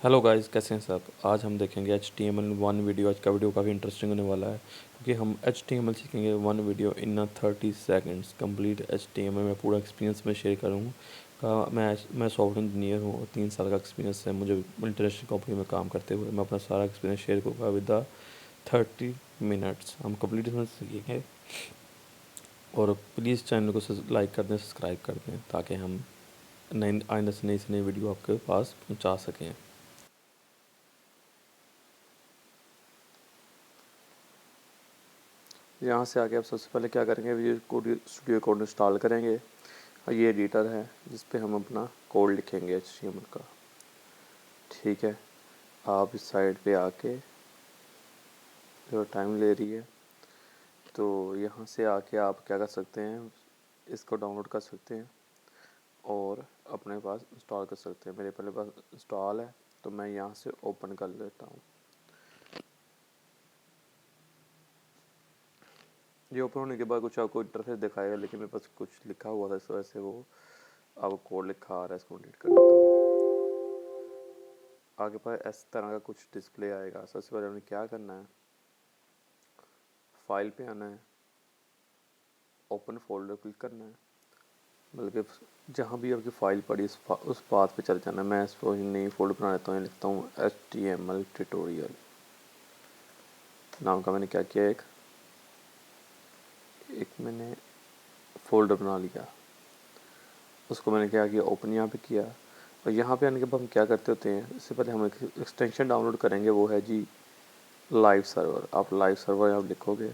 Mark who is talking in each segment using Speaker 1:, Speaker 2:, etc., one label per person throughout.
Speaker 1: Hello guys, कैसे हैं सब। आज हम देखेंगे HTML1 वीडियो। आज का वीडियो काफ़ी इंटरेस्टिंग होने वाला है क्योंकि हम HTML सीखेंगे 1 वीडियो इन 30 सेकंड्स कंप्लीट। HTML में पूरा एक्सपीरियंस मैं शेयर करूँगा। मैं सॉफ्टवेयर इंजीनियर हूँ और 3 साल का एक्सपीरियंस है मुझे इंटरनेशनल कंपनी में काम करते हुए। मैं अपना सारा एक्सपीरियंस शेयर करूँगा विद द 30 मिनट्स। हम कंप्लीट इसमें सीखेंगे। और प्लीज़ चैनल को लाइक कर दें, सब्सक्राइब कर दें ताकि हम नई आइंदा से नई वीडियो आपके पास पहुँचा सकें। यहाँ से आके आप सबसे पहले क्या करेंगे, visual code studio code install करेंगे और ये एडिटर है जिस पे हम अपना कोड लिखेंगे HTML का। ठीक है, आप इस साइड पे आके जो टाइम ले रही है तो यहाँ से आके आप क्या कर सकते हैं, इसको डाउनलोड कर सकते हैं और अपने पास इंस्टॉल कर सकते हैं। मेरे पहले पास इंस्टॉल है तो मैं यहाँ से ओपन कर लेता हूँ। ये ओपन होने के बाद कुछ आपको इंटरफेस दिखाएगा, लेकिन मेरे पास कुछ लिखा हुआ था इस वजह से वो आपको कोड लिखा आ रहा है। इसको डिलीट कर देता हूँ। आगे पर इस तरह का कुछ डिस्प्ले आएगा। सबसे पहले हमें क्या करना है, फाइल पे आना है, ओपन फोल्डर क्लिक करना है, बल्कि जहाँ भी आपकी फ़ाइल पड़ी उस पाथ पे चल जाना है। मैं इसको नई फोल्डर बना लेता हूँ, लिखता हूँ HTML ट्यूटोरियल नाम का। मैंने क्या किया, एक मैंने फोल्डर बना लिया। उसको मैंने क्या किया, ओपन यहाँ पे किया। और यहाँ पे आने के बाद हम क्या करते होते हैं, इससे पहले हम एक एक्सटेंशन डाउनलोड करेंगे, वो है जी लाइव सर्वर। आप लाइव सर्वर आप लिखोगे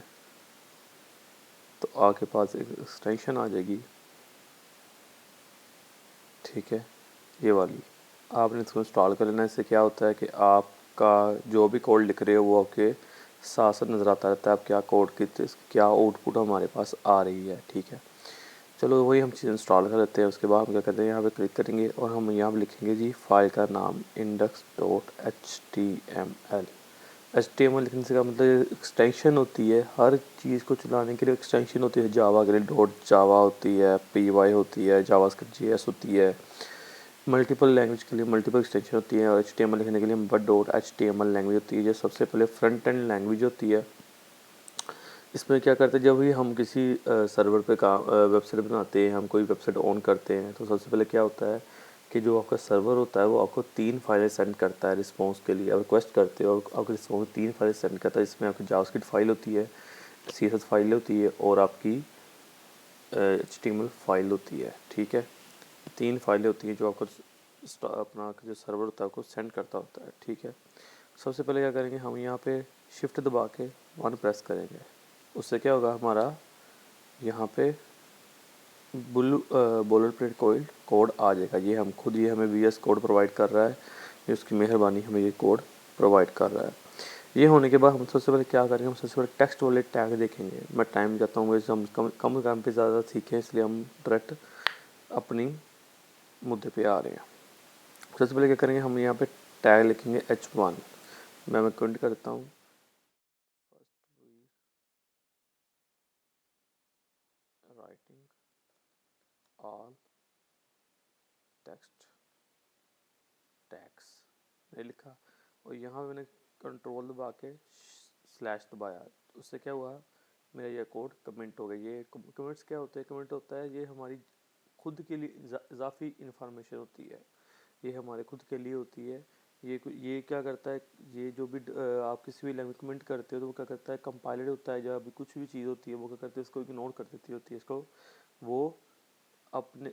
Speaker 1: तो आपके पास एक एक्सटेंशन आ जाएगी। ठीक है, ये वाली आपने इसको इंस्टॉल कर लेना है। इससे क्या होता है कि आपका जो भी कोड लिख रहे हो वो आपके साथ साथ नज़र आता रहता है। आप क्या कोड की क्या आउटपुट हमारे पास आ रही है। ठीक है, चलो वही हम चीज़ इंस्टॉल कर लेते हैं। उसके बाद हम क्या करते हैं, यहाँ पे क्लिक करेंगे और हम यहाँ पे लिखेंगे जी फाइल का नाम index.html। HTML लिखने से का मतलब एक्सटेंशन होती है। हर चीज़ को चलाने के लिए एक्सटेंशन होती है। जावा के लिए .java होती है, py होती है, जावास्क्रिप्ट JS होती है। मल्टीपल लैंग्वेज के लिए मल्टीपल एक्सटेंशन होती है। और HTML लिखने के लिए .html लैंग्वेज होती है जो सबसे पहले फ्रंट एंड लैंग्वेज होती है। इसमें क्या करते हैं, जब भी हम किसी सर्वर पे काम वेबसाइट बनाते हैं, हम कोई वेबसाइट ऑन करते हैं तो सबसे पहले क्या होता है कि जो आपका सर्वर होता है वो आपको 3 फाइलें सेंड करता है रिस्पॉन्स के लिए। आप रिक्वेस्ट करते हो और आपके रिस्पॉन्स 3 फाइलें सेंड करता है। इसमें आपकी जावास्क्रिप्ट फाइल होती है, CSS फाइल होती है और आपकी HTML फाइल होती है। ठीक है, 3 फाइलें होती हैं जो आपको अपना जो सर्वर होता है उसको सेंड करता होता है। ठीक है, सबसे पहले क्या करेंगे, हम यहाँ पे शिफ्ट दबा के 1 प्रेस करेंगे। उससे क्या होगा, हमारा यहाँ पे बोलर प्रिंट कोड आ जाएगा। ये हम खुद ये हमें VS कोड प्रोवाइड कर रहा है, ये उसकी मेहरबानी हमें ये कोड प्रोवाइड कर रहा है। ये होने के बाद हम सबसे पहले क्या करेंगे, हम सबसे पहले टेक्स्ट वाले टैग देखेंगे। मैं टाइम चाहता हूँ वैसे हम कम काम पे ज़्यादा सीखें, इसलिए हम डायरेक्ट अपनी मुद्दे पे आ रहे हैं। सबसे पहले क्या करेंगे, हम यहाँ पे टैग लिखेंगे H1। मैं कमेंट करता हूँ, राइटिंग ऑल टेक्स्ट टैग्स मैंने लिखा और यहाँ मैंने कंट्रोल दबा के स्लैश दबाया। उससे क्या हुआ, मेरा ये कोड कमेंट हो गया। ये कमेंट्स क्या होते हैं, कमेंट होता है ये हमारी खुद के लिए इजाफी इंफॉर्मेशन होती है। ये हमारे खुद के लिए होती है। ये क्या करता है, ये जो भी आप किसी भी लैंग्वेज कमेंट करते हो तो वो क्या करता है, कंपाइलेड होता है। जब भी कुछ भी चीज़ होती है वो क्या करते हैं, इसको इग्नोर कर देती होती है।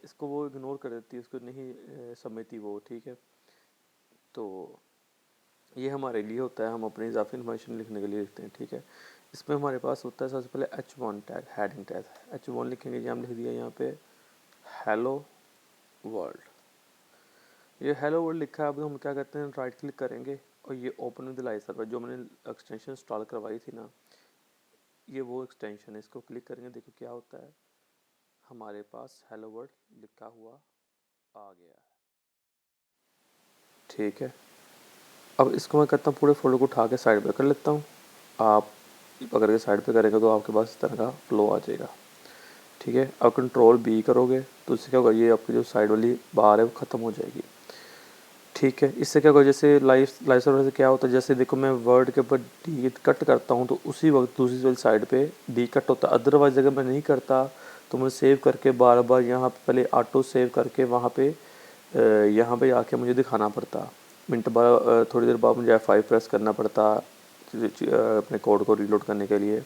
Speaker 1: इसको वो इग्नोर कर देती है, इसको नहीं समझती वो। ठीक है, तो ये हमारे लिए होता है, हम अपनी इजाफी इन्फॉर्मेशन लिखने के लिए लिखते हैं। ठीक है, इसमें हमारे पास होता है सबसे पहले H1 tag, heading tag. H1 लिखेंगे, ये हम लिख दिया यहाँ पे हेलो वर्ल्ड। ये हेलो वर्ल्ड लिखा है। अब हम क्या करते हैं, राइट क्लिक करेंगे और ये ओपन विद लाइव सर्वर जो मैंने एक्सटेंशन इंस्टॉल करवाई थी ना, ये वो एक्सटेंशन है। इसको क्लिक करेंगे, देखो क्या होता है, हमारे पास हेलो वर्ल्ड लिखा हुआ आ गया है। ठीक है, अब इसको मैं करता हूँ पूरे फोल्डर को उठा के साइड पे कर लेता हूँ। आप पकड़ के साइड पे करेंगे तो आपके पास इस तरह का फ्लो आ जाएगा। ठीक है, अब कंट्रोल B करोगे तो उससे क्या होगा, ये आपकी जो साइड वाली बार है वो ख़त्म हो जाएगी। ठीक है। इससे क्या होगा, जैसे लाइव सर्वर से क्या होता है, जैसे देखो मैं वर्ड के ऊपर डी कट करता हूँ तो उसी वक्त दूसरी वाली साइड पे डी कट होता है। अदरवाइज़ अगर मैं नहीं करता तो मुझे सेव करके बार बार यहाँ पे पहले ऑटो सेव करके वहाँ पे यहाँ पे आके मुझे दिखाना पड़ता। मिनट बाद थोड़ी देर बाद मुझे F5 प्रेस करना पड़ता अपने कोड को रीलोड करने के लिए।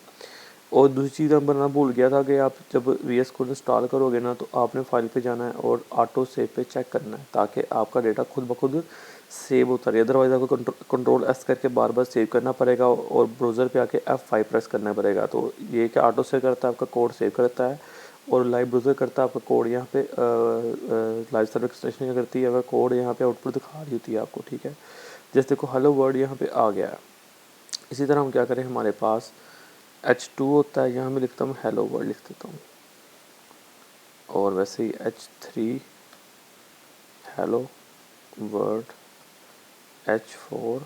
Speaker 1: और दूसरी चीज़ मैं बनाना भूल गया था कि आप जब VS कोड इंस्टॉल करोगे ना तो आपने फाइल पे जाना है और ऑटो सेव पे चेक करना है ताकि आपका डेटा खुद ब खुद सेव होता रहे। अदरवाइज़ आपको कंट्रोल S करके बार बार सेव करना पड़ेगा और ब्राउज़र पे आके F5 प्रेस करना पड़ेगा। तो ये क्या ऑटो सेव करता है, आपका कोड सेव करता है, और लाइव ब्राउज़र करता है आपका कोड यहाँ पे लाइव सर्वर एक्सटेंशन क्या करती है, वह कोड यहाँ पे आउटपुट दिखा रही होती है आपको। ठीक है, जैसे देखो हेलो वर्ड यहाँ पे आ गया है। इसी तरह हम क्या करें, हमारे पास H2 होता है, यहाँ मैं लिखता हूँ हेलो वर्ड लिख देता हूँ, और वैसे ही H3 hello word, H4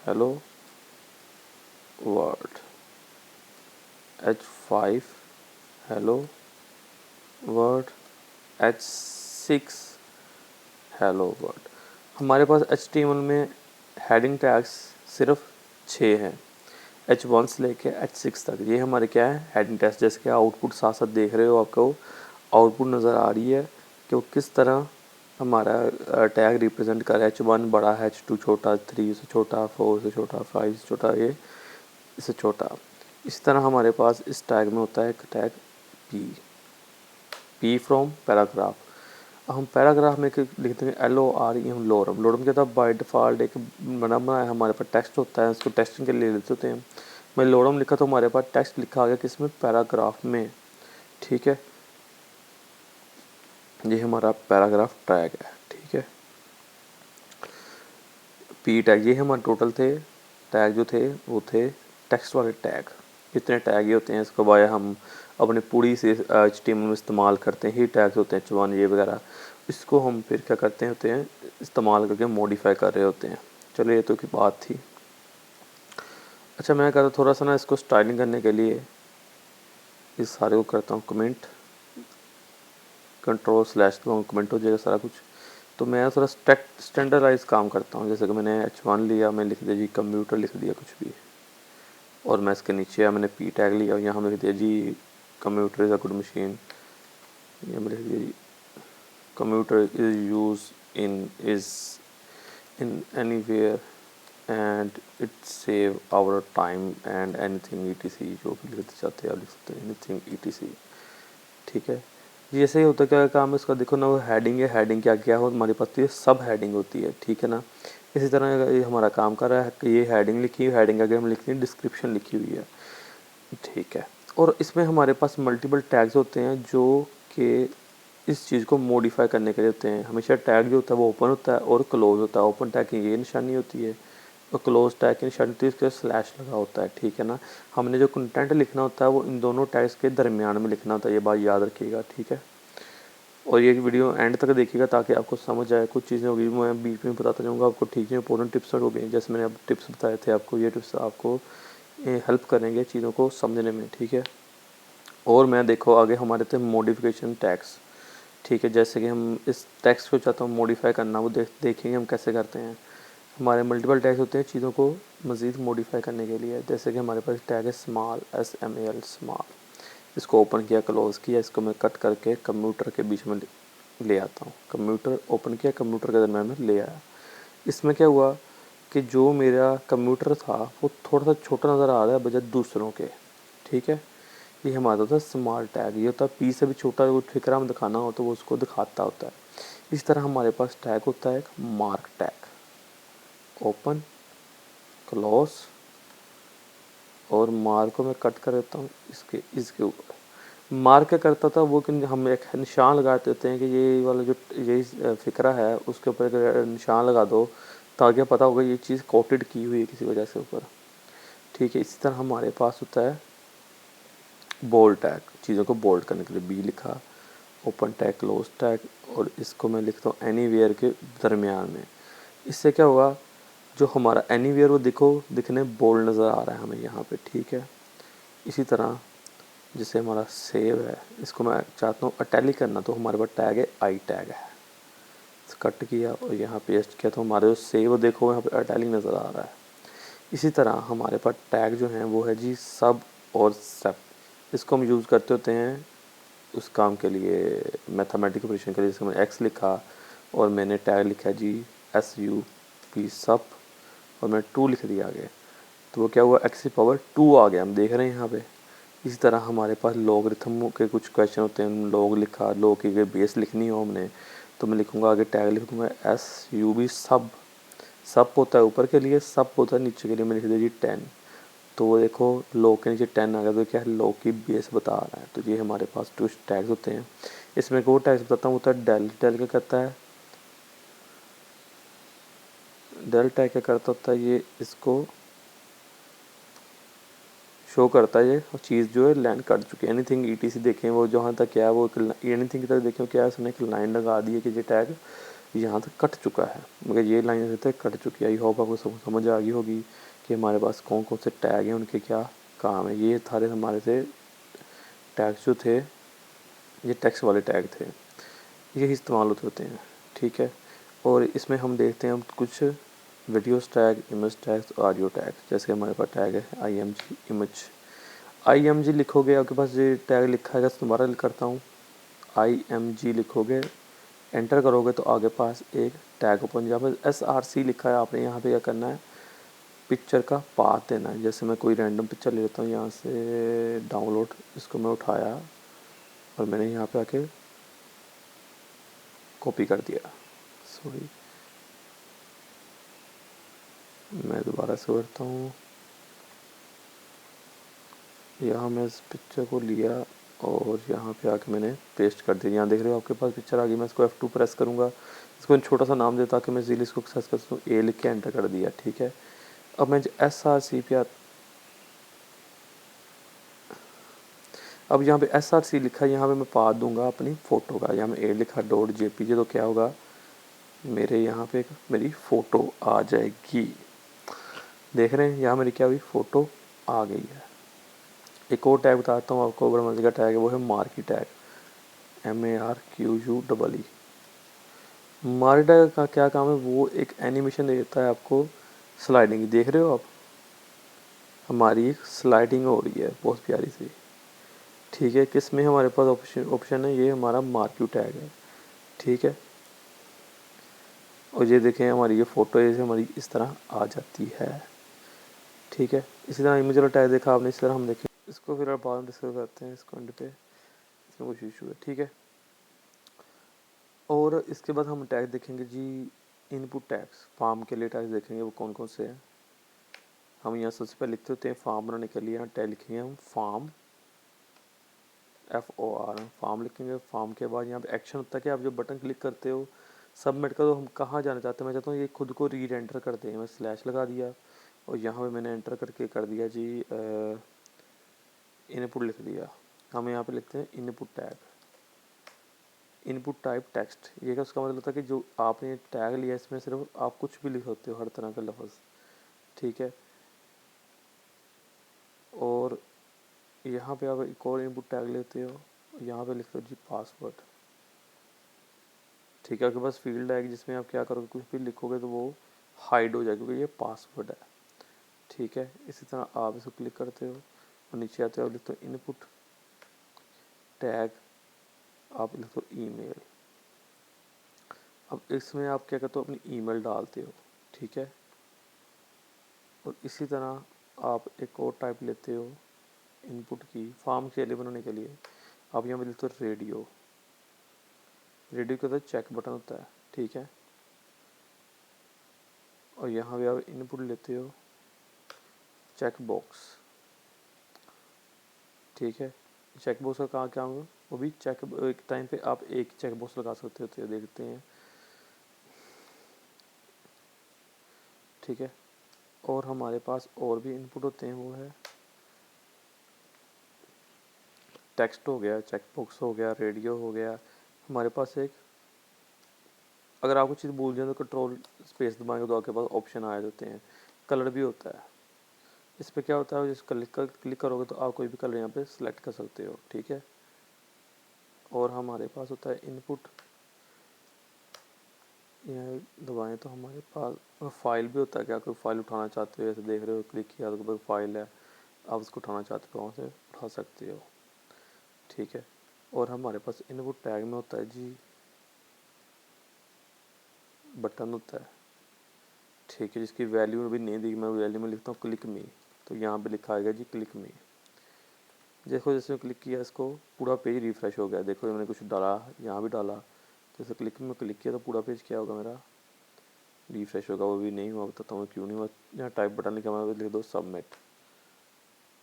Speaker 1: hello word, H5 hello word, H6 hello word. हमारे पास HTML में हेडिंग टैग्स सिर्फ 6 हैं, H1 से लेके H6 तक। ये हमारे क्या है, हेडिंग टैग्स। जैसे कि आउटपुट साथ साथ देख रहे हो, आपको आउटपुट नज़र आ रही है कि वो किस तरह हमारा टैग रिप्रेजेंट कर रहा है। H1 बड़ा है, H2 छोटा, 3 से छोटा, 4 से छोटा, 5 से छोटा, ये इससे छोटा। इस तरह हमारे पास इस टैग में होता है एक टैग P फ्रॉम पैराग्राफ। हम पैराग्राफ में लिखते हैं LOREM, लोरम। लोरम क्या था, बाय डिफ़ॉल्ट एक बना बनाया हमारे पास टेक्स्ट होता है, उसको टेक्स्टिंग के लिए लेते होते हैं। मैं लोरम लिखा तो हमारे पास टेक्स्ट लिखा आ गया किसमें, पैराग्राफ में। ठीक है, ये हमारा पैराग्राफ टैग है। ठीक है, P टैग, ये हमारे टोटल थे टैग जो थे वो थे टेक्स्ट वाले टैग। इतने टैग ये होते हैं, इसको बाय हम अपने पूरी से HTML में इस्तेमाल करते हैं। ही टैग्स होते हैं H1 ये वगैरह, इसको हम फिर क्या करते होते हैं, इस्तेमाल करके मॉडिफाई कर रहे होते हैं। चलो ये तो की बात थी। अच्छा, मैं कहता थोड़ा सा ना इसको स्टाइलिंग करने के लिए इस सारे को करता हूँ कमेंट, कंट्रोल/, कमेंट हो जाएगा सारा कुछ। तो मैं थोड़ा स्टैंडर्डाइज काम करता हूँ। जैसे कि मैंने H1 लिया, मैं लिख दिया जी कंप्यूटर, लिख दिया कुछ भी, और मैं इसके नीचे मैंने P टैग लिया, यहाँ लिख दिया जी computer is a good machine, ये मैं लिख दिया जी computer is use in anywhere and it save our time and anything ETC, जो भी लिखते चाहते हैं आप लिख सकते हैं, एनीथिंग ETC। ठीक है, जैसे ही होता क्या काम है इसका, देखो ना वो हेडिंग है, हेडिंग क्या क्या हो हमारे पास, तो ये सब हेडिंग होती है। ठीक है ना, इसी तरह ये हमारा काम कर रहा है कि ये हेडिंग लिखी है, हेडिंग आगे हम लिखते हैं डिस्क्रिप्शन लिखी हुई है। ठीक है, और इसमें हमारे पास मल्टीपल टैग्स होते हैं जो कि इस चीज़ को मॉडिफाई करने के लिए होते हैं। हमेशा टैग जो होता है वो ओपन होता है और क्लोज होता है। ओपन टैग की ये निशानी होती है और क्लोज टैग की निशानी होती है, इसके स्लैश लगा होता है। ठीक है ना, हमने जो कंटेंट लिखना होता है वो इन दोनों टैग्स के दरमियान में लिखना होता है, ये बात याद रखिएगा। ठीक है, और ये वीडियो एंड तक देखिएगा ताकि आपको समझ आए। कुछ चीज़ें होगी मैं बीच में बताता जाऊँगा आपको। ठीक है, इंपॉर्टेंट टिप्स हो गए, जैसे मैंने अब टिप्स बताए थे आपको, ये टिप्स आपको हेल्प करेंगे चीज़ों को समझने में। ठीक है, और मैं देखो आगे हमारे थे मॉडिफिकेशन टैग्स। ठीक है, जैसे कि हम इस टेक्स्ट को चाहता हूँ मॉडिफाई करना, वो देखेंगे हम कैसे करते हैं। हमारे मल्टीपल टैग्स होते हैं चीज़ों को मज़ीद मॉडिफाई करने के लिए। जैसे कि हमारे पास टैग है स्मॉल, SMAL स्मॉल, इसको ओपन किया, क्लोज़ किया, इसको मैं कट करके कंप्यूटर के बीच में ले आता हूँ। कंप्यूटर ओपन किया, कंप्यूटर के दरम्यान में ले आया। इसमें क्या हुआ कि जो मेरा कंप्यूटर था वो थोड़ा सा छोटा नज़र आ रहा है बजाय दूसरों के। ठीक है, ये हमारा होता है स्मॉल टैग। ये होता है P से भी छोटा, वो फिक्रा में दिखाना हो तो वो उसको दिखाता होता है। इस तरह हमारे पास टैग होता है एक मार्क टैग, ओपन, क्लोज, और मार्क को मैं कट कर देता हूँ इसके ऊपर। मार्क क्या करता था वो कि हम एक निशान लगा देते हैं कि ये वाला जो यही फिक्रा है उसके ऊपर एक निशान लगा दो ताकि पता होगा ये चीज़ कोटेड की हुई है किसी वजह से ऊपर। ठीक है, इसी तरह हमारे पास होता है बोल्ड टैग, चीज़ों को बोल्ड करने के लिए B लिखा, ओपन टैग, क्लोज टैग, और इसको मैं लिखता हूँ एनीवेयर के दरमियान में। इससे क्या होगा, जो हमारा एनीवेयर वो दिखने बोल्ड नज़र आ रहा है हमें यहाँ पे। ठीक है, इसी तरह जैसे हमारा सेव है, इसको मैं चाहता हूँ अटैलिक करना, तो हमारे पास टैग है आई टैग है। कट किया और यहाँ पेस्ट किया, तो हमारे जो सेव देखो यहाँ पे इटैलिक नज़र आ रहा है। इसी तरह हमारे पास टैग जो हैं वो है जी सब और स्टेप। इसको हम यूज़ करते होते हैं उस काम के लिए, मैथमेटिकल ऑपरेशन के लिए। जैसे मैंने एक्स लिखा और मैंने टैग लिखा जी SUP सब, और मैंने 2 लिख दिया आगे, तो वो क्या हुआ, एक्स की पावर 2 आ गया, हम देख रहे हैं यहाँ पे। इसी तरह हमारे पास लॉगरिथम के कुछ क्वेश्चन होते हैं, लॉग लिखा, लॉग की अगर बेस लिखनी हो हमने, तो मैं लिखूँगा आगे टैग लिख दूँगा SUB सब। सब होता है ऊपर के लिए, सब होता है नीचे के लिए, मैं लिख दिया जी 10। तो वो देखो लॉग के नीचे 10 आ गया, तो क्या है, लॉग की बेस बता रहा है। तो ये हमारे पास टू टैग्स होते हैं। इसमें एक और टैग्स बताता हूँ, होता है डेल। डेल क्या करता है, डेल टैग क्या करता होता है, ये इसको शो करता है ये चीज़ जो है लैंड कर चुकी है। एनीथिंग ETC देखें, वो जहाँ तक क्या है, वो एनीथिंग की तरह देखें क्या है, उसने एक लाइन लगा दी है कि ये टैग यहाँ तक कट चुका है, मगर ये लाइन रहते कट चुकी है। आई होप आपको समझ आ गई होगी कि हमारे पास कौन कौन से टैग हैं, उनके क्या काम है। ये सारे हमारे से टैग्स जो थे, ये टेक्स्ट वाले टैग थे, यही इस्तेमाल होते हैं, ठीक है। और इसमें हम देखते हैं कुछ videos tag, image tags, audio tag. जैसे हमारे पास टैग है IMG इमेज। IMG लिखोगे, आपके पास ये टैग लिखा है, दोबारा करता हूँ, IMG लिखोगे, एंटर करोगे तो आगे पास एक टैग ओपन, जहाँ पर SRC लिखा है, आपने यहाँ पे क्या करना है, पिक्चर का पाथ देना है। जैसे मैं कोई रैंडम पिक्चर ले लेता हूँ यहाँ से डाउनलोड, इसको मैं उठाया और मैंने यहाँ पे आके कॉपी कर दिया, सॉरी मैं दोबारा से करता हूँ। यहाँ मैं इस पिक्चर को लिया और यहाँ पे आके मैंने पेस्ट कर दिया। यहाँ देख रहे हो आपके पास पिक्चर आ गई। मैं इसको F2 प्रेस करूँगा, इसको छोटा सा नाम देता कि मैं इजीली इसको एक्सेस कर सकूँ। A लिख के एंटर कर दिया, ठीक है। अब मैं SRC पे अब यहाँ पे SRC लिखा है, यहाँ पे मैं पाथ दूंगा अपनी फ़ोटो का। यहाँ में A लिखा .jpg, तो क्या होगा, मेरे यहाँ पे मेरी फ़ोटो आ जाएगी। देख रहे हैं यहाँ मेरी क्या हुई, फ़ोटो आ गई है। एक और टैग बताता हूँ आपको, बड़ा मजे का टैग है, वो है marquee tag, MARQUE। Marquee tag का क्या काम है, वो एक एनिमेशन देता है आपको स्लाइडिंग। देख रहे हो आप, हमारी एक स्लाइडिंग हो रही है बहुत प्यारी सी, ठीक है। किस में हमारे पास ऑप्शन है, ये हमारा मार्क्यू टैग है, ठीक है। और ये देखें हमारी ये फ़ोटो है, हमारी इस तरह आ जाती है, ठीक है। इसी तरह इमेज वाला टैग देखा आपने, इस तरह हम देखें इसको, फिर बाद में डिस्कस करते हैं इसको एंड पे, इसमें कुछ इशू है, ठीक है। और इसके बाद हम टैग देखेंगे जी, इनपुट टैग्स, फार्म के लिए टैग्स देखेंगे वो कौन कौन से हैं। हम यहाँ सबसे पहले लिखते होते हैं फार्म बनाने के लिए, यहाँ टैग लिखेंगे हम फार्म, FOR, फार्म लिखेंगे। फार्म के बाद यहाँ पे एक्शन होता है कि आप जो बटन क्लिक करते हो सबमिट का, तो हम कहाँ जाना चाहते हैं, मैं चाहता हूँ ये खुद को रीड एंटर कर दे। मैं स्लैश लगा दिया और यहाँ पे मैंने एंटर करके कर दिया जी इनपुट लिख दिया। हम यहाँ पे लिखते हैं input tag, input type text. ये क्या, उसका मतलब होता है कि जो आपने टैग लिया इसमें सिर्फ आप कुछ भी लिख सकते हो, हर तरह का लफ्ज़, ठीक है। और यहाँ पे आप एक और इनपुट टैग लेते हो, यहाँ पे लिखते हो जी पासवर्ड, ठीक है। आपके पास फील्ड है जिसमें आप क्या करोगे, कुछ भी लिखोगे तो वो हाइड हो जाएगा क्योंकि ये पासवर्ड है, ठीक है। इसी तरह आप इसको क्लिक करते हो और नीचे आते हो, लिखते हो इनपुट टैग, आप लिखते हो ईमेल। अब इसमें आप क्या करते हो, अपनी ईमेल डालते हो, ठीक है। और इसी तरह आप एक और टाइप लेते हो इनपुट की, फॉर्म के लिए बनाने के लिए। आप यहाँ पे लिखते हो रेडियो, रेडियो के अंदर चेक बटन होता है, ठीक है। और यहाँ पे आप इनपुट लेते हो चेक बॉक्स, ठीक है। चेक बॉक्स का कहाँ क्या होगा, वो भी चेक, एक टाइम पे आप एक चेक बॉक्स लगा सकते हो, देखते हैं, ठीक है। और हमारे पास और भी इनपुट होते हैं, वो है टेक्स्ट हो गया, चेक बॉक्स हो गया, रेडियो हो गया। हमारे पास एक, अगर आपको चीज़ भूल जाए तो कंट्रोल स्पेस दबाएंगे तो आपके पास ऑप्शन आ जाते हैं। कलर भी होता है, इस पर क्या होता है, जिस क्लिक करोगे तो आप कोई भी कलर यहाँ पे सिलेक्ट कर सकते हो, ठीक है। और हमारे पास होता है इनपुट यहाँ दबाएं तो हमारे पास फाइल भी होता है। क्या कोई फाइल उठाना चाहते हो, ऐसे देख रहे हो, क्लिक किया तो कोई फाइल है, आप उसको उठाना चाहते हो, वहाँ से उठा सकते हो। ठीक है, और हमारे पास इनपुट टैग में होता है जी बटन होता है। ठीक है, जिसकी वैल्यू अभी नहीं दी, मैं वैल्यू में लिखता हूँ क्लिक मी, तो यहाँ पे लिखा आएगा जी क्लिक मी। देखो जैसे क्लिक किया इसको पूरा पेज रिफ़्रेश हो गया। देखो मैंने कुछ डाला, यहाँ भी डाला, जैसे क्लिक में क्लिक किया तो पूरा पेज क्या होगा मेरा रिफ़्रेश होगा। वो भी नहीं हुआ, बताता हूँ क्यों नहीं हुआ। यहाँ टाइप बटन लिखा मैं लिख दो सबमिट।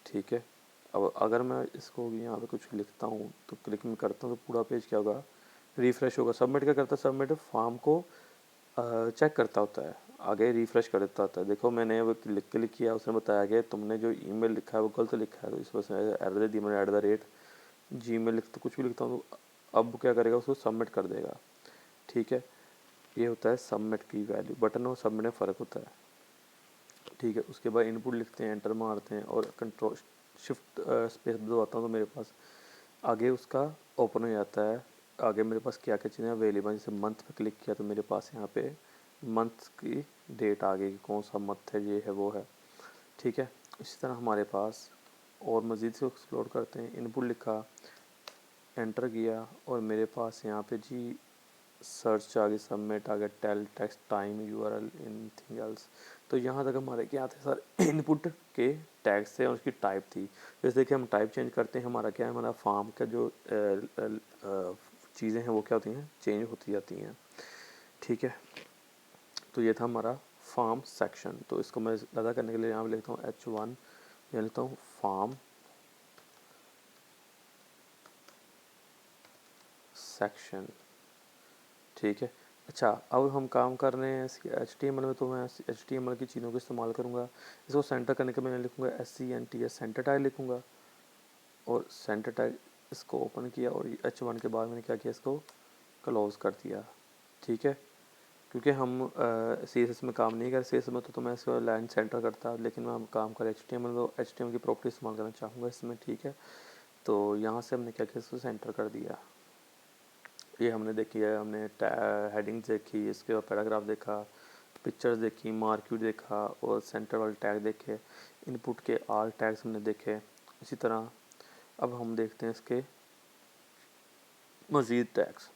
Speaker 1: ठीक है, अब अगर मैं इसको यहाँ पे कुछ लिखता हूँ तो क्लिक में करता हूँ तो पूरा पेज क्या होगा रिफ़्रेश होगा। सबमिट क्या करता है, सबमिट फॉर्म को चेक करता होता है, आगे रिफ़्रेश कर देता होता है। देखो मैंने वो क्लिक किया, उसने बताया कि तुमने जो ईमेल लिखा है वो गलत लिखा है, तो इस वजह से एरर दे दी मैंने @gmail लिख तो कुछ भी लिखता हूँ तो अब क्या करेगा, उसको सबमिट कर देगा। ठीक है, ये होता है सबमिट की वैल्यू। बटन और सबमिट में फ़र्क होता है। ठीक है, उसके बाद इनपुट लिखते हैं, एंटर मारते हैं और कंट्रोल शिफ्ट स्पेस दबाता हूँ तो मेरे पास आगे उसका ओपन हो जाता है। आगे मेरे पास क्या क्या चीज़ें अवेलेबल, जैसे मंथ पे क्लिक किया तो मेरे पास यहाँ पे मंथ की डेट आ गई, कौन सा मंथ है, ये है वो है। ठीक है, इसी तरह हमारे पास और मज़ीद से एक्सप्लोर करते हैं। इनपुट लिखा, एंटर किया और मेरे पास यहाँ पे जी सर्च आ गई, सबमिट आ गया, tell text time URL anything else. तो यहाँ तक हमारे क्या थे सर इनपुट के टैग्स थे और उसकी टाइप थी। जैसे देखिए हम टाइप चेंज करते हैं, हमारा क्या है, हमारा फॉर्म का जो चीज़ें हैं वो क्या होती हैं, चेंज होती जाती हैं। ठीक है, तो ये था हमारा फॉर्म सेक्शन। तो इसको मैं ज़्यादा करने के लिए यहाँ पे लिखता हूँ H1, यहाँ लिखता हूँ फॉर्म सेक्शन। ठीक है, अच्छा अब हम काम कर रहे हैं इसकी HTML में, तो मैं HTML की चीज़ों का इस्तेमाल करूँगा। इसको सेंटर करने के लिए मैं लिखूँगा SCNTS, सेंटर टैग लिखूँगा और सेंटर टैग इसको ओपन किया और H1 के बाद मैंने क्या किया, इसको क्लोज़ कर दिया। ठीक है, क्योंकि हम CSS में काम नहीं कर, CSS में तो मैं इसको लाइन सेंटर करता, लेकिन मैं हम काम कर HTML, तो HTML की प्रॉपर्टी इस्तेमाल करना चाहूँगा इसमें। ठीक है, तो यहाँ से हमने क्या किया, इसको सेंटर कर दिया। ये हमने देखी है, हमने हेडिंग्स देखी, इसके बाद पैराग्राफ देखा, पिक्चर्स देखी, मार्क्यूट देखा और सेंटर वाले टैग देखे, इनपुट के आल टैग्स हमने देखे। इसी तरह अब हम देखते हैं इसके मज़ीद टैग्स।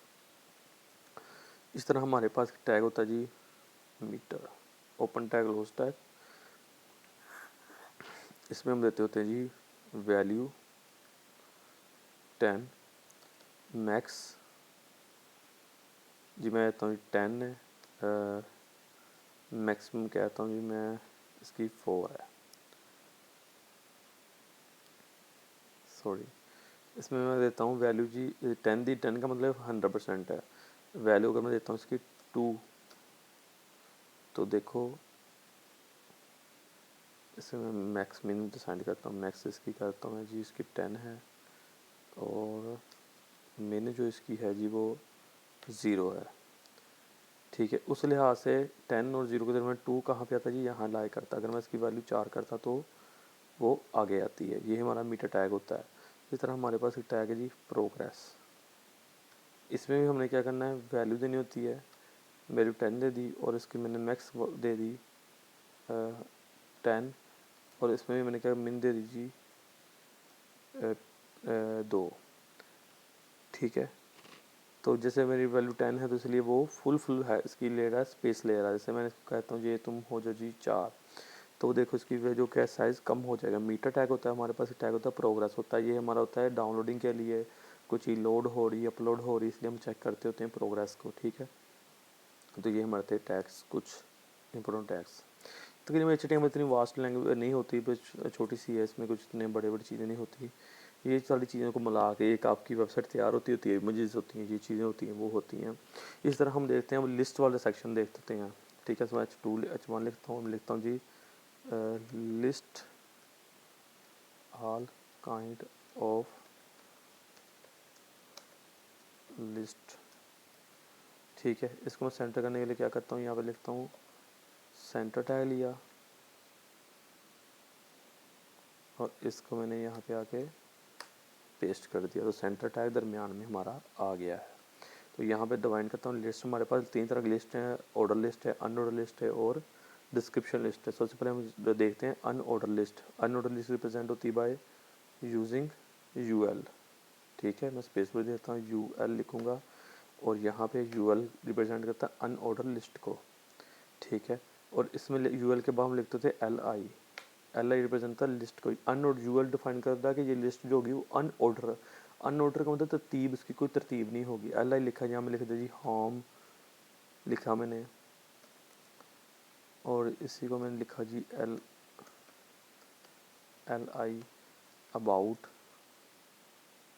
Speaker 1: इस तरह हमारे पास टैग होता है जी meter, open tag, close tag. इसमें हम देते होते हैं जी वैल्यू 10, मैक्स जी मैं कहता हूँ 10 है, मैक्सिमम कहता हूँ जी मैं इसकी 4 है, सॉरी। इसमें मैं देता हूँ वैल्यू जी 10 दी, 10 का मतलब 100% है। वैल्यू अगर मैं देता हूँ इसकी 2, तो देखो इसमें मैं मैक्स मिनिमम डिसाइड करता हूँ। मैक्स इसकी करता हूँ जी, इसकी 10 है और मैंने जो इसकी है जी वो 0 है। ठीक है, उस लिहाज से 10 और 0 के दरमियान 2 कहाँ पे आता है जी, यहाँ लाई करता है। अगर मैं इसकी वैल्यू 4 करता तो वो आगे आती है। ये हमारा मीटर टैग होता है। इस तरह हमारे पास एक टैग है जी प्रोग्रेस। इसमें भी हमने क्या करना है, वैल्यू देनी होती है। वैल्यू 10 दे दी और इसकी मैंने मैक्स दे दी 10 और इसमें भी मैंने क्या मिन दे दी जी 2। ठीक है, तो जैसे मेरी वैल्यू 10 है तो इसलिए वो फुल है, इसकी ले रहा है, स्पेस ले रहा है। जैसे मैं कहता हूँ ये तुम हो जाओ जी 4, तो देखो इसकी जो क्या साइज़ कम हो जाएगा। मीटर टैग होता है हमारे पास, टैग होता है प्रोग्रेस होता है। ये हमारा होता है डाउनलोडिंग के लिए, कुछ ही लोड हो रही है, अपलोड हो रही है, इसलिए हम चेक करते होते हैं प्रोग्रेस को। ठीक है, तो ये हमारे थे टैग्स, कुछ इंपॉर्टेंट टैग्स। तकरीबन HTML इतनी वास्ट लैंग्वेज नहीं होती, बस छोटी सी है, इसमें कुछ इतने बड़ी बड़ी चीज़ें नहीं होती। ये सारी चीज़ों को मिला के एक आपकी वेबसाइट तैयार होती है, इमेजेस होती हैं, ये चीज़ें होती हैं, वो होती हैं। इस तरह हम देखते हैं, अब लिस्ट वाले सेक्शन देखते हैं। ठीक है, इसमें H2 H1 लिखता हूँ, लिखता हूँ जी list all kind of list. ठीक है, इसको मैं सेंटर करने के लिए क्या करता हूँ, यहाँ पे लिखता हूँ सेंटर टैग लिया और इसको मैंने यहाँ पे आके पेस्ट कर दिया, तो सेंटर टैग दरमियान में हमारा आ गया है। तो यहाँ पे डिवाइड करता हूँ लिस्ट। हमारे पास 3 तरह की लिस्ट है, ऑर्डर लिस्ट है, अनऑर्डर लिस्ट है और डिस्क्रिप्शन लिस्ट है। सबसे पहले हम देखते हैं unordered list. Unordered list represent होती है बाय यूजिंग यूएल। ठीक है, मैं स्पेस पर देता हूँ, यूएल लिखूँगा और यहाँ पे यूएल रिप्रेजेंट करता है अनऑर्डर लिस्ट को। ठीक है, और इसमें यूएल के बाद हम लिखते थे एल आई रिप्रेजेंट था लिस्ट को। अनऑर्डर यूएल डिफाइन करता है कि ये लिस्ट जो होगी वो अनऑर्डर। अनऑर्डर का मतलब तरतीब, इसकी कोई तरतीब नहीं होगी। एल आई लिखा, यहाँ में लिख दिया जी होम लिखा मैंने, और इसी को मैंने लिखा G L I about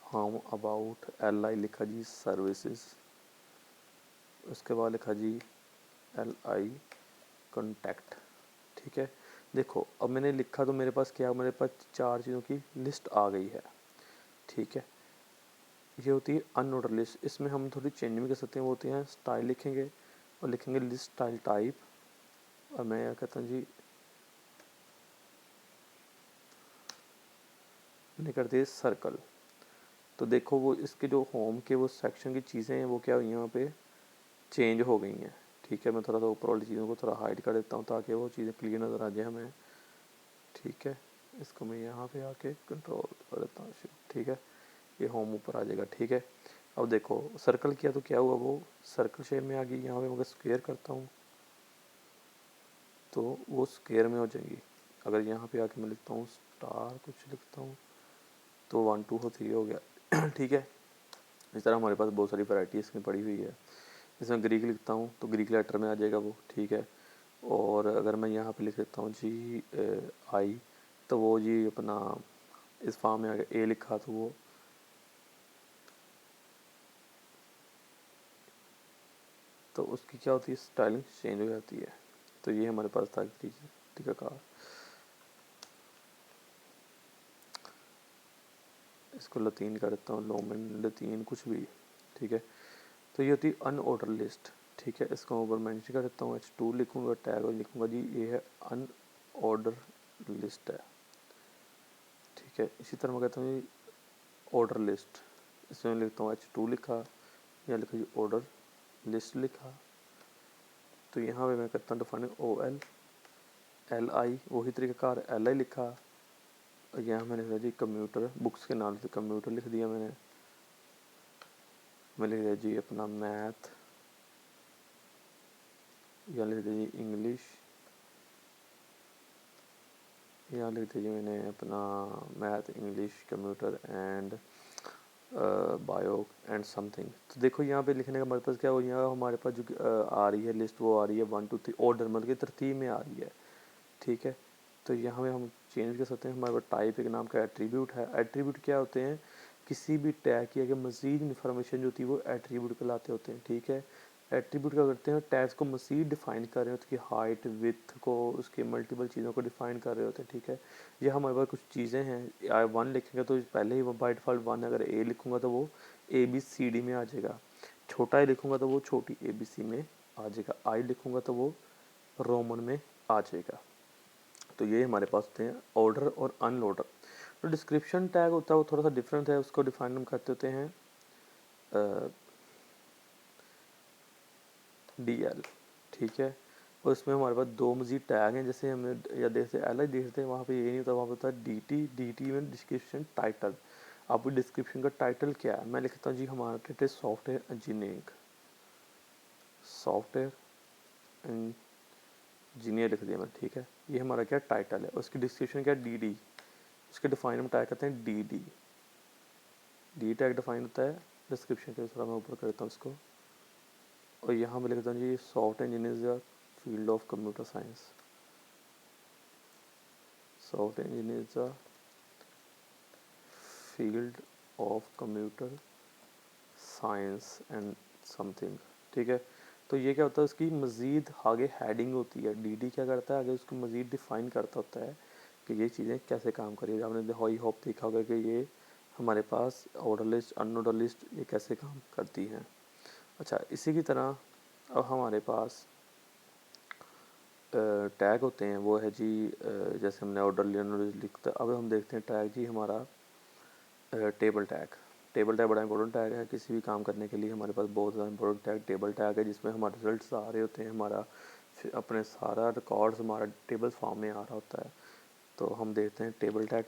Speaker 1: home about. L I लिखा जी सर्विसेज, उसके बाद लिखा जी एल आई कॉन्टैक्ट। ठीक है, देखो अब मैंने लिखा तो मेरे पास क्या, मेरे पास 4 चीज़ों की लिस्ट आ गई है। ठीक है, ये होती है अनऑर्डर लिस्ट। इसमें हम थोड़ी चेंज भी कर सकते हैं, वो होती हैं स्टाइल लिखेंगे और लिखेंगे लिस्ट स्टाइल टाइप, और मैं क्या कहता हूँ जी, मैंने कर दिया सर्कल। तो देखो वो इसके जो होम के वो सेक्शन की चीज़ें हैं वो क्या हुई यहाँ पे चेंज हो गई हैं। ठीक है, मैं थोड़ा सा ऊपर वाली चीज़ों को थोड़ा हाइड कर देता हूँ ताकि वो चीज़ें क्लियर नज़र आ जाए हमें। ठीक है, इसको मैं यहाँ पे आके कंट्रोल कर देता हूँ। ठीक है, ये होम ऊपर आ जाएगा। ठीक है, अब देखो सर्कल किया तो क्या हुआ, वो सर्कल शेप में आ गई। यहाँ पे मैं स्क्वायर करता हूँ तो वो स्क्वायर में हो जाएगी। अगर यहाँ पे आके मैं लिखता हूँ स्टार कुछ लिखता हूँ तो 1 2 हो 3 हो गया। ठीक है, इस तरह हमारे पास बहुत सारी वैरायटी इसमें पड़ी हुई है। इसमें ग्रीक लिखता हूँ तो ग्रीक लेटर में आ जाएगा वो। ठीक है, और अगर मैं यहाँ पे लिख देता हूँ जी आई, तो वो जी अपना इस फॉर्म में आ गया। ए लिखा तो वो तो उसकी क्या होती है स्टाइलिंग चेंज हो जाती है। तो ये हमारे पास था टीकाकार। इसको लतीन कर देता हूँ, लोमन लतीन कुछ भी। ठीक है, तो ये होती है अनऑर्डर लिस्ट। ठीक है, इसको ऊपर मेंशन कर देता हूँ, H2 लिखूँगा, टैग और लिखूँगा जी ये है अनऑर्डर लिस्ट है। ठीक है, इसी तरह मैं कहता हूँ जी ऑर्डर लिस्ट, इसमें लिखता हूँ H2 लिखा, या लिखा जी ऑर्डर लिस्ट लिखा। तो यहाँ पे मैं करता हूँ डिफाइन OL LI, वही तरीक़ाकार LI लिखा, और यहाँ मैंने लिखा जी कंप्यूटर, बुक्स के नाम से कंप्यूटर लिख दिया मैंने लिख दिया जी अपना मैथ, या लिख दिया जी इंग्लिश, यहाँ लिख दिया जी मैंने अपना math English computer and bio and something. तो देखो यहाँ पे लिखने का हमारे पास क्या हो, यहाँ हमारे पास जो आ रही है लिस्ट वो आ रही है 1 2 3 ऑर्डर मतलब की तरतीब में आ रही है। ठीक है, तो यहाँ पे हम चेंज कर सकते हैं। हमारे पास टाइप एक नाम का एट्रीब्यूट है। एट्रीब्यूट क्या होते हैं, किसी भी टैग की अगर मज़ीद इन्फॉर्मेशन जो होती है वो एट्रीब्यूट कहलाते होते हैं। ठीक है, एट्रीब्यूट क्या करते हैं, टैग्स को मज़ीद डिफ़ाइन कर रहे होते हैं, उसकी हाइट विथ को, उसके मल्टीपल चीज़ों को डिफ़ाइन कर रहे होते हैं। ठीक है, ये हमारे पास कुछ चीज़ें हैं। 1 लिखेंगे तो पहले ही बाय डिफ़ॉल्ट 1, अगर ए लिखूँगा तो वो ABCD में आ जाएगा। छोटा ए लिखूँगा तो वो छोटी ABC में आ जाएगा। आई लिखूँगा तो वो रोमन में आ जाएगा। तो ये हमारे पास होते हैं ऑर्डर और अनऑर्डर। तो डिस्क्रिप्शन टैग होता है वो थोड़ा सा डिफरेंट है, उसको डिफाइन हम करते होते हैं DL। ठीक है, और इसमें हमारे पास 2 मज़ीद टैग हैं, जैसे हमने या जैसे LI देखते हैं वहाँ पे ये नहीं होता, वहाँ पे होता है DT में डिस्क्रिप्शन टाइटल। अब डिस्क्रिप्शन का टाइटल क्या है, मैं लिखता हूँ जी हमारा title software engineering, software engineer लिख दिया मैं। ठीक है, ये हमारा क्या टाइटल है, उसकी डिस्क्रिप्शन क्या DD, उसके डिफाइन हम टैग करते हैं डी टैग डिफाइन होता है डिस्क्रिप्शन के। थोड़ा मैं ऊपर कर देता हूँ इसको, और यहाँ मैं लिख देता हूँ जी software engineer field of computer science, software engineer field of computer science and something. ठीक है, तो ये क्या होता है, उसकी मज़ीद आगे हेडिंग होती है। DD क्या करता है, आगे उसको मज़ीद डिफ़ाइन करता होता है कि ये चीज़ें कैसे काम करेगी। आपने हाई होप देखा होगा कि ये हमारे पास ऑर्डर लिस्ट अनऑर्डर लिस्ट ये कैसे काम करती हैं। अच्छा, इसी की तरह अब हमारे पास टैग होते हैं, वो है जी जैसे हमने ऑर्डर लिखता। अब हम देखते हैं टैग जी हमारा टेबल टैग। टेबल टैग बड़ा इंपॉर्टेंट टैग है किसी भी काम करने के लिए। हमारे पास बहुत ज़्यादा इंपॉर्टेंट टैग टेबल टैग है, जिसमें हमारे रिजल्ट्स आ रहे होते हैं, हमारा अपने सारा रिकॉर्ड्स हमारा टेबल फॉर्म में आ रहा होता है। तो हम देखते हैं टेबल टैग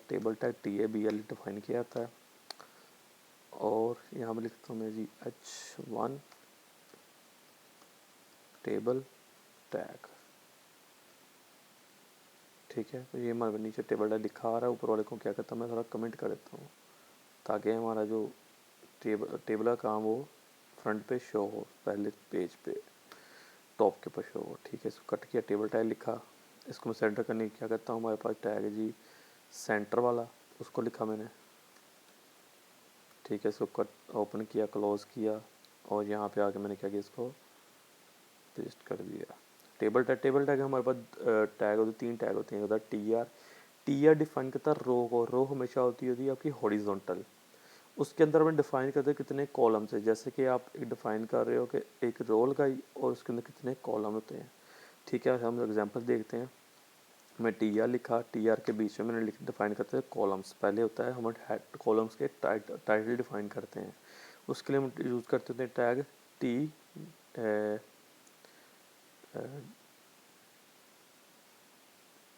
Speaker 1: TABL डिफाइन किया जाता है। और यहाँ पर लिखता हूँ मैं जी H1 टेबल टैग, ठीक है। तो ये हमारे नीचे टेबल टैग लिखा आ रहा है। ऊपर वाले को क्या करता हूँ मैं थोड़ा कमेंट कर देता हूँ, ताकि हमारा जो टेबल का काम वो फ्रंट पे शो हो, पहले पेज पे टॉप के ऊपर शो हो, ठीक है। इसको कट किया, टेबल टैग लिखा। इसको मैं सेंटर करने की क्या करता हूँ, हमारे पास टैग है जी सेंटर वाला, उसको लिखा मैंने, ठीक है। इसको कट ओपन किया, क्लोज किया, और यहाँ पे आके मैंने क्या किया, इसको पेस्ट कर दिया। टेबल टैग हमारे पास टैग होते 3 टैग होते हैं। होता है टी आर डिफाइन करता है रो को। रो हमेशा होती है आपकी हॉरिजॉन्टल। उसके अंदर हम डिफाइन करते हैं कितने कॉलम्स है। जैसे कि आप एक डिफाइन कर रहे हो कि एक रोल का ही, और उसके अंदर कितने कॉलम होते हैं, ठीक है। हम एग्जांपल देखते हैं। मैं TR लिखा, TR के बीच में मैंने डिफाइन करते हैं कॉलम्स। पहले होता है हम कॉलम्स के टाइटल डिफाइन करते हैं। उसके लिए हम यूज़ करते हैं टैग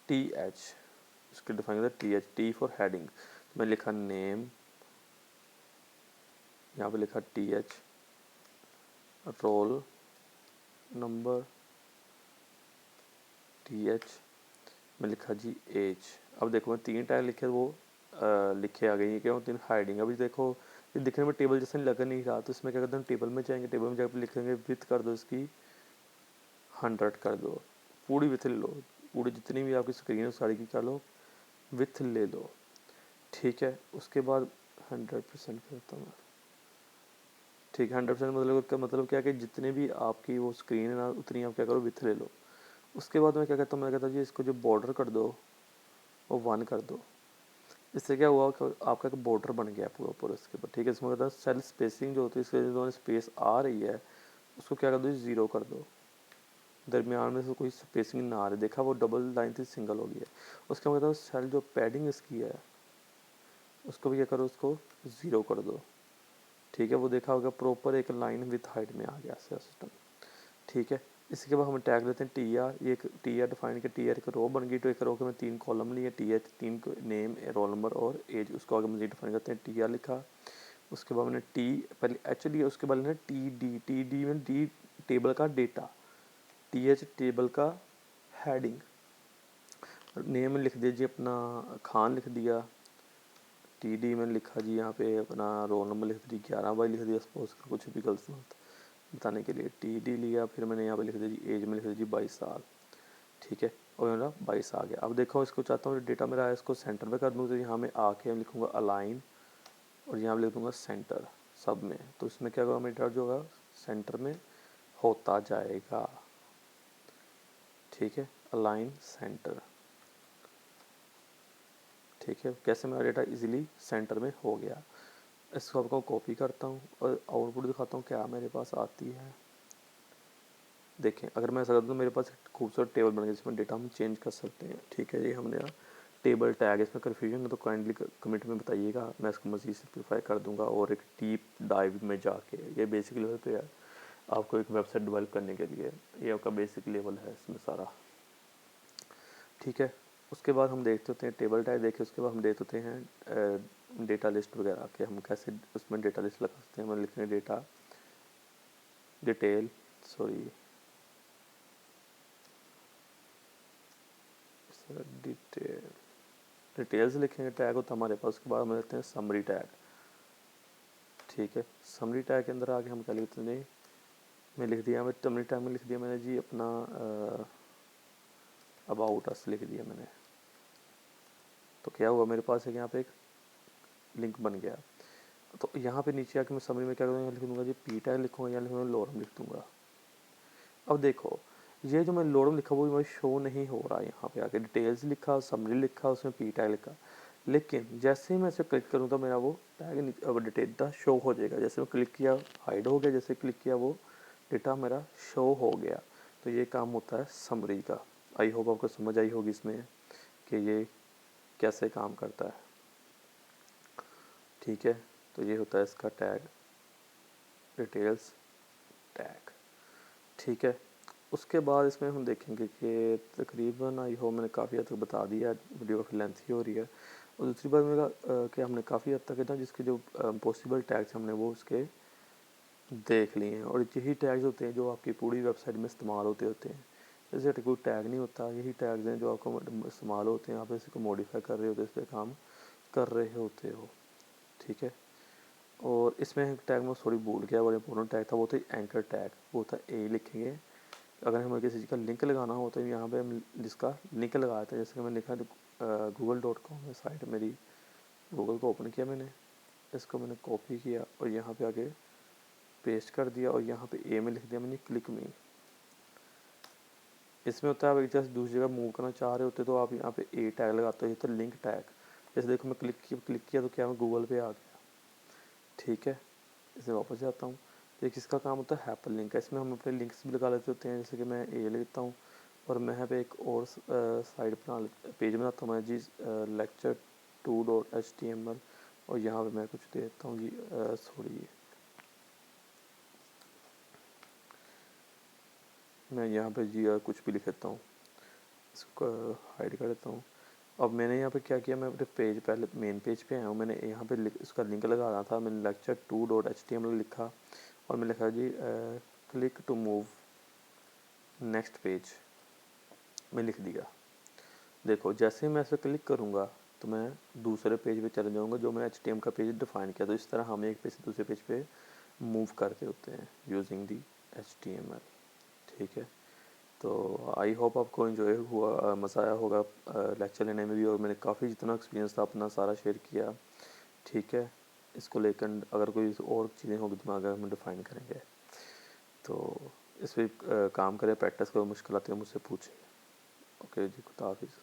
Speaker 1: TH। उसके डिफाइन करते हैं TH, T फॉर हेडिंग। मैं लिखा नेम, यहाँ पे लिखा TH, रोल नंबर TH, मैं लिखा जी एज। अब देखो मैं 3 टैग लिखे, वो लिखे आ गई है क्या, 3 हाइडिंग। अभी देखो ये दिखने में टेबल जैसा लग नहीं रहा, तो इसमें क्या करते हैं, टेबल में जाएंगे, टेबल में जाकर लिखेंगे विथ कर दो इसकी 100 कर दो, पूरी विथ ले लो, पूरी जितनी भी आपकी स्क्रीन है सारी की क्या लो, विथ ले लो, ठीक है। उसके बाद 100% करता हूँ, ठीक है। 100% मतलब क्या कि जितने भी आपकी वो स्क्रीन है ना, उतनी आप क्या करो विथ ले लो। उसके बाद मैं क्या कहता हूँ, मैं कहता हूँ जी इसको जो बॉर्डर कर दो वो 1 कर दो। इससे क्या हुआ कि आपका एक बॉर्डर बन गया पूरा ऊपर उसके ऊपर, ठीक है। इसमें कहता है सेल स्पेसिंग जो होती है, इसके जो स्पेस आ रही है उसको क्या कर दो, 0 कर दो। दरमियान में से कोई स्पेसिंग ना आ रही, देखा वो डबल लाइन थी सिंगल हो गई है। उसके बाद कहता सेल जो पैडिंग इसकी है उसको भी क्या करो, उसको 0 कर दो, ठीक है। वो देखा होगा प्रॉपर एक लाइन विथ हाइट में आ गया सिस्टम, ठीक है। इसके बाद हम टैग लेते हैं TR। ये एक TR डिफाइन किया, TR एक रो बन गई। तो एक रो के मैं 3 कॉलम लिए, TH 3 नेम, रोल नंबर और एज। उसको आगे मुझे डिफाइन करते हैं, TR लिखा। उसके बाद मैंने पहले H लिया, उसके बाद मैंने TD में D टेबल का डेटा, TH टेबल का हेडिंग, नेम लिख दिया जी अपना खान लिख दिया, TD मैंने लिखा जी यहाँ पे अपना रोल नंबर लिख दिया 11 बाई लिख दिया, सपोज कुछ भी गलत बताने के लिए TD लिया। फिर मैंने यहाँ पे लिख दिया जी एज में लिख दिया जी 22 साल, ठीक है। और मेरा 22 आ गया। अब देखो इसको चाहता हूँ डेटा मेरा है, इसको सेंटर पे कर दूँ, तो यहाँ में आके लिखूँगा अलाइन, और यहाँ पे लिख दूँगा सेंटर सब में। तो इसमें क्या होगा, मेरा जो होगा सेंटर में होता जाएगा, ठीक है। अलाइन सेंटर, ठीक है। कैसे मेरा डेटा इजीली सेंटर में हो गया। इसको आपको कॉपी करता हूँ और आउटपुट दिखाता हूँ क्या मेरे पास आती है। देखें, अगर मैं ऐसा कर दूँ मेरे पास एक खूबसूरत टेबल बन गया जिसमें डेटा हम चेंज कर सकते हैं, ठीक है। ये हमने टेबल टैग, इसमें कन्फ्यूजन है तो काइंडली कमेंट में बताइएगा, मैं इसको मज़ीद सिंप्लीफाई कर दूंगा और एक डीप डाइव में जाके। ये बेसिक लेवल पे है आपको एक वेबसाइट डेवलप करने के लिए, ये आपका बेसिक लेवल है इसमें सारा, ठीक है। उसके बाद हम देखते होते हैं टेबल टैग देखे, उसके बाद हम देखते होते हैं डेटा लिस्ट वगैरह के हम कैसे उसमें डेटा लिस्ट लगा सकते हैं। हम लिखते हैं डेटा डिटेल डिटेल्स लिखेंगे टैग होता हमारे पास। उसके बाद हम लिखते हैं समरी टैग, ठीक है। समरी टैग के अंदर आके हम क्या लिखते हैं, मैं लिख दिया, मैं समरी टैग में लिख दिया मैंने जी अपना अबाउट अस लिख दिया मैंने। तो क्या हुआ, मेरे पास है यहाँ पे एक लिंक बन गया। तो यहाँ पे नीचे आके मैं समरी में क्या करूँगा, लिख दूँगा जी पी टैग लिखूँगा, या लिखूँगा लोरम लिख दूँगा। अब देखो ये जो मैं लोरम लिखा वो मुझे शो नहीं हो रहा है। यहाँ पे आके डिटेल्स लिखा, समरी लिखा, उसमें पी टैग लिखा, लेकिन जैसे ही मैं इसे क्लिक करूँ तो मेरा वो टैग अब डेटा शो हो जाएगा। जैसे मैं क्लिक किया हाइड हो गया, जैसे क्लिक किया वो डेटा मेरा शो हो गया। तो ये काम होता है समरी का। आई होप आपको समझ आई होगी इसमें कि ये कैसे काम करता है, ठीक है। तो ये होता है इसका टैग, डिटेल्स टैग। ठीक है, उसके बाद इसमें हम देखेंगे कि तकरीबन आई हो मैंने काफ़ी हद तक बता दिया है, वीडियो काफ़ी लेंथी हो रही है। और दूसरी बात मेरा कि हमने काफ़ी हद तक ना जिसके जो पॉसिबल टैग्स हमने वो उसके देख लिए हैं, और यही टैग्स होते हैं जो आपकी पूरी वेबसाइट में इस्तेमाल होते हैं। जैसे कोई टैग नहीं होता, यही टैग्स हैं जो आपको इस्तेमाल होते हैं, आप इसको मॉडिफाई कर रहे होते, इस पर काम कर रहे होते हो। ठीक है, और इसमें एक टैग मैं सॉरी भूल गया, बड़ा इंपॉर्टेंट टैग था, वो था एंकर टैग। वो था ए लिखेंगे, अगर हमें किसी चीज़ का लिंक लगाना हो तो यहाँ पे हम जिसका लिंक लगाया था, जैसे कि मैंने लिखा google.com है साइट मेरी, गूगल को ओपन किया मैंने, इसको मैंने कॉपी किया और यहाँ पे आगे पेस्ट कर दिया, और यहाँ पे ए में लिख दिया मैंने क्लिक मी। इसमें होता है आप एक जैसे दूसरी जगह मूव करना चाह रहे होते तो आप यहाँ पे ए टैग लगाते हो, ये तो लिंक टैग। जैसे देखो मैं क्लिक किया तो क्या मैं गूगल पे आ गया। ठीक है, इसे वापस जाता हूँ। तो किसका काम होता है, हाइपर लिंक है। इसमें हम अपने लिंक्स भी लगा लेते होते हैं, जैसे कि मैं ए लेता हूँ और मैं यहाँ पे एक और साइड पेज बनाता हूँ मैं जी, lecture2.html, और यहाँ पे मैं कुछ दे देता हूँ जी, सॉरी मैं यहाँ पे जी कुछ भी लिख देता हूँ, इसको हाइड कर देता हूँ। अब मैंने यहाँ पे क्या किया, मैं अपने पेज पहले मेन पेज पे आया हूँ, मैंने यहाँ पे इसका लिंक लगाना था, मैंने lecture2.html लिखा और मैं लिखा जी click to move next page में लिख दिया। देखो जैसे ही मैं इस पर क्लिक करूँगा तो मैं दूसरे पेज पे चले जाऊँगा जो मैंने HTML का पेज डिफ़ाइन किया। तो इस तरह हम एक पेज से दूसरे पेज पे मूव करते होते हैं यूजिंग दी HTML। ठीक है, तो आई होप आपको इन्जॉय हुआ, मज़ा आया होगा लेक्चर लेने में भी, और मैंने काफ़ी जितना एक्सपीरियंस था अपना सारा शेयर किया। ठीक है, इसको लेकर अगर कोई और चीज़ें होगी दिमाग में हम डिफ़ाइन करेंगे। तो इस पर काम करें, प्रैक्टिस करो, मुश्किल आती है मुझसे पूछिए। ओके जी, खुदा हाफिज़।